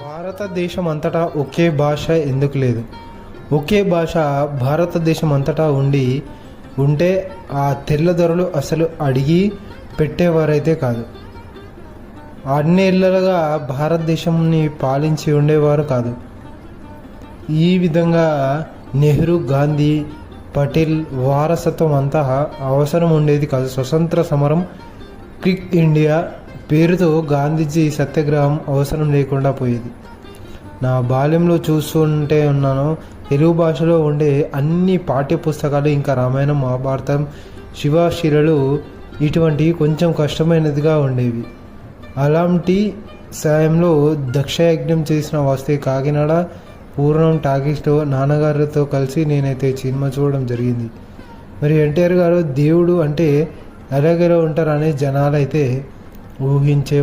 భారతదేశం అంతటా ఒకే భాష ఎందుకు లేదు? ఒకే భాష భారతదేశం అంతటా ఉంటే ఆ తెల్లదొరలు అసలు అడిగి పెట్టేవారైతే కాదు. అన్నేళ్లుగా భారతదేశంని పాలించి ఉండేవారు కాదు. ఈ విధంగా నెహ్రూ, గాంధీ, పటేల్ వారసత్వం అంతా అవసరం ఉండేది కాదు. స్వతంత్ర సమరం, క్విట్ ఇండియా పేరుతో గాంధీజీ సత్యాగ్రహం అవసరం లేకుండా పోయేది. నా బాల్యంలో చూస్తుంటే ఉన్నాను, తెలుగు భాషలో ఉండే అన్ని పాఠ్య పుస్తకాలు, ఇంకా రామాయణం, మహాభారతం, శివశిరలు ఇటువంటివి కొంచెం కష్టమైనదిగా ఉండేవి. అలాంటి సమయంలో దక్షయజ్ఞం చేసిన వస్తే కాకినాడ పూర్ణం టాకీస్లో నాన్నగారితో కలిసి నేనైతే సినిమా చూడడం జరిగింది. మరి ఎన్టీఆర్ గారు దేవుడు అంటే ఎలాగెలా ఉంటారని జనాలైతే ఊహించే